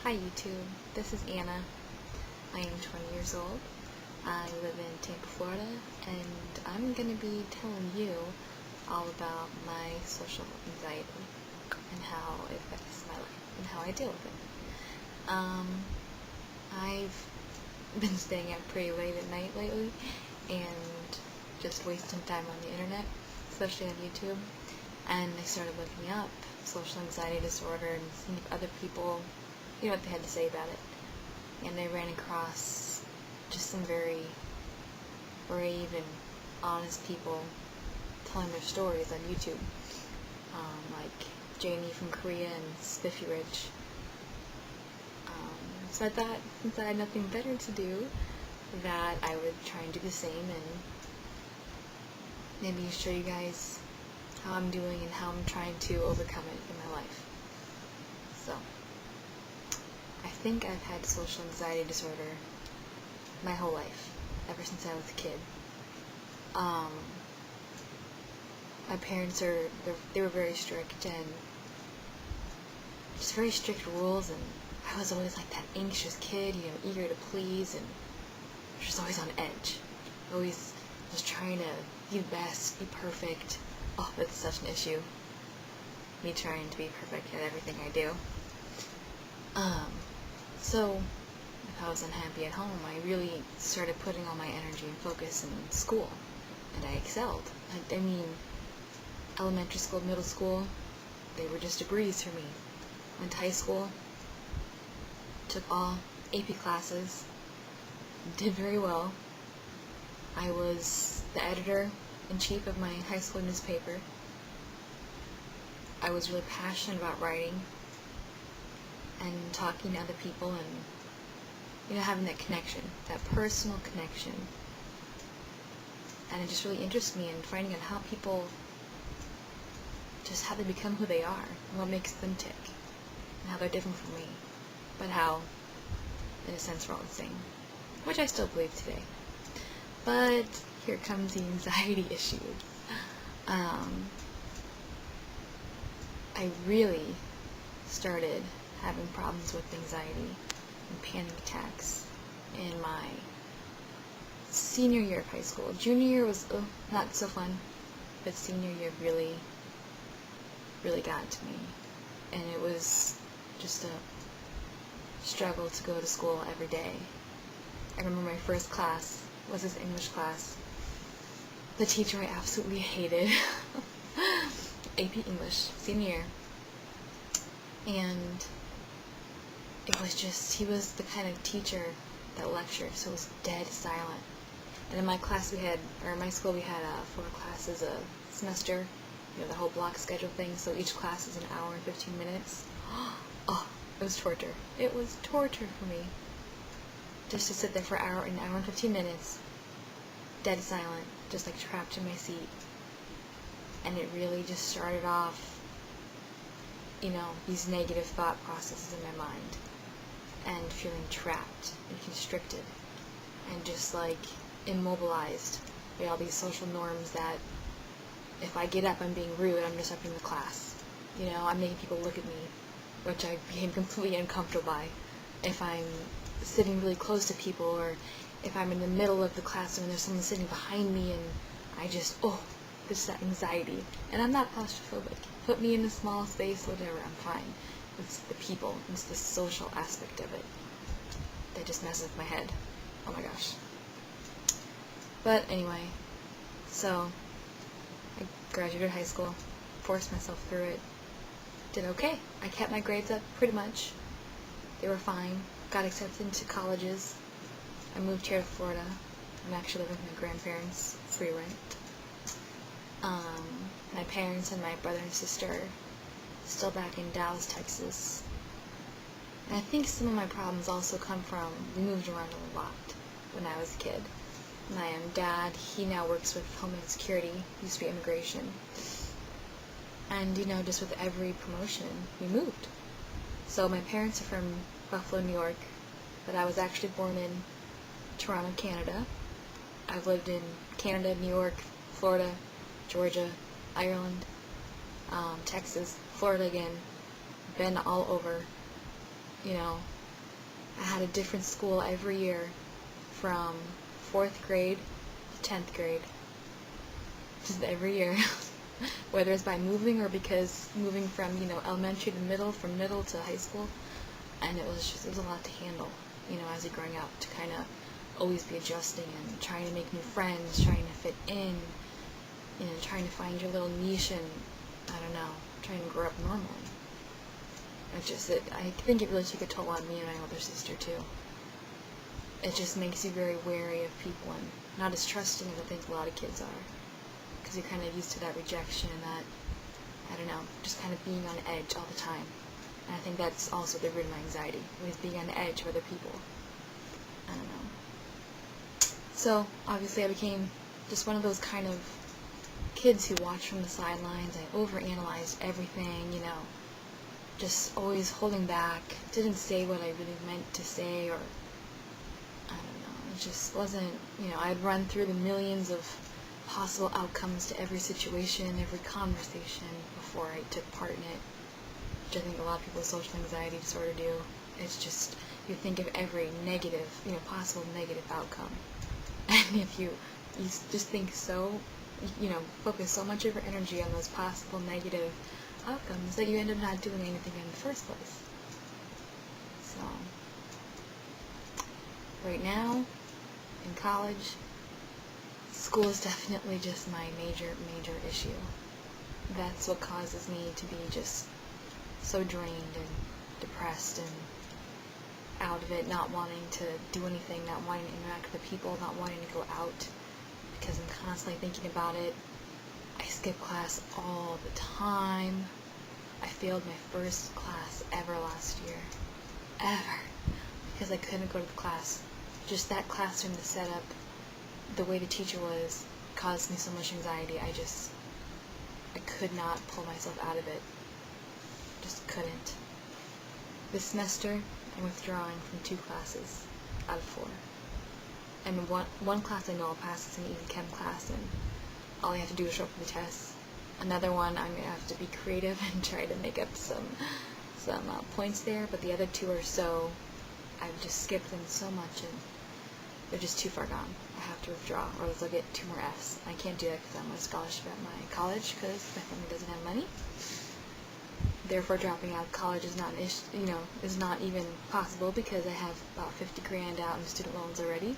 Hi YouTube, this is Anna. I am 20 years old. I live in Tampa, Florida, and I'm going to be telling you all about my social anxiety and how it affects my life and how I deal with it. I've been staying up pretty late at night lately and just wasting time on the internet, especially on YouTube, and I started looking up social anxiety disorder and seeing if other people, what they had to say about it. And I ran across just some very brave and honest people telling their stories on YouTube, like Janie from Korea and Spiffy Rich. So I thought, since I had nothing better to do, that I would try and do the same and maybe show you guys how I'm doing and how I'm trying to overcome it in my life. So, I think I've had social anxiety disorder my whole life, ever since I was a kid. My parents they were very strict, and just very strict rules, and I was always like that anxious kid, eager to please, and just always on edge. Always just trying to be the best, be perfect. Oh, that's such an issue. Me trying to be perfect at everything I do. So, if I was unhappy at home, I really started putting all my energy and focus in school, and I excelled. I mean, elementary school, middle school, they were just a breeze for me. Went to high school, took all AP classes, did very well. I was the editor-in-chief of my high school newspaper. I was really passionate about writing and talking to other people and, having that connection, that personal connection. And it just really interested me in finding out how people, just how they become who they are, and what makes them tick, and how they're different from me, but how, in a sense, we're all the same, which I still believe today. But here comes the anxiety issue. I really started having problems with anxiety and panic attacks in my senior year of high school. Junior year was not so fun, but senior year really got to me. And it was just a struggle to go to school every day. I remember my first class was this English class. The teacher I absolutely hated. AP English, senior year. And it was just, he was the kind of teacher that lectured, so it was dead silent. And in my class my school we had 4 classes a semester, the whole block schedule thing, so each class is an hour and 15 minutes. Oh, it was torture. It was torture for me. Just to sit there for an hour and 15 minutes, dead silent, just like trapped in my seat. And it really just started off, these negative thought processes in my mind, and feeling trapped and constricted, and just like immobilized by all these social norms that if I get up, I'm being rude, I'm disrupting the class. I'm making people look at me, which I became completely uncomfortable by. If I'm sitting really close to people, or if I'm in the middle of the classroom and there's someone sitting behind me, and I just, this is that anxiety. And I'm not claustrophobic. Put me in a small space, whatever, I'm fine. It's the people, it's the social aspect of it that just messes with my head. Oh my gosh. But anyway, so I graduated high school, forced myself through it, did okay. I kept my grades up pretty much. They were fine. Got accepted into colleges. I moved here to Florida. I'm actually living with my grandparents, free rent. My parents and my brother and sister are still back in Dallas, Texas. And I think some of my problems also come from, we moved around a lot when I was a kid. My dad, he now works with Homeland Security, used to be immigration. And, just with every promotion, we moved. So my parents are from Buffalo, New York, but I was actually born in Toronto, Canada. I've lived in Canada, New York, Florida, Georgia, Ireland, Texas, Florida again, been all over, I had a different school every year from 4th grade to 10th grade. Just every year. Whether it's by moving or because moving from, elementary to middle, from middle to high school. And it was a lot to handle, as you're growing up, to kind of always be adjusting and trying to make new friends, trying to fit in, trying to find your little niche and, I don't know, trying to grow up normally. I think it really took a toll on me and my older sister, too. It just makes you very wary of people and not as trusting as I think a lot of kids are. Because you're kind of used to that rejection and that, I don't know, just kind of being on edge all the time. And I think that's also the root of my anxiety, was being on edge with other people. I don't know. So, obviously I became just one of those kind of kids who watched from the sidelines. I overanalyzed everything, just always holding back, didn't say what I really meant to say, or, I don't know, it just wasn't, I'd run through the millions of possible outcomes to every situation, every conversation before I took part in it, which I think a lot of people with social anxiety disorder do. It's just, you think of every negative, possible negative outcome, and if you just think so, focus so much of your energy on those possible negative outcomes that you end up not doing anything in the first place. So, right now, in college, school is definitely just my major issue. That's what causes me to be just so drained and depressed and out of it, not wanting to do anything, not wanting to interact with the people, not wanting to go out, because I'm constantly thinking about it. I skip class all the time. I failed my first class ever last year. Ever. Because I couldn't go to the class. Just that classroom, the setup, the way the teacher was, caused me so much anxiety. I could not pull myself out of it. Just couldn't. This semester, I'm withdrawing from 2 classes out of 4. And one class I know I'll pass. It's an easy chem class, and all I have to do is show up for the test. Another one, I'm going to have to be creative and try to make up some points there, but the other 2 are so, I've just skipped them so much, and they're just too far gone. I have to withdraw, or else I'll get 2 more Fs. I can't do that because I'm on a scholarship at my college, because my family doesn't have money. Therefore, dropping out of college is not is not even possible, because I have about $50,000 out in student loans already.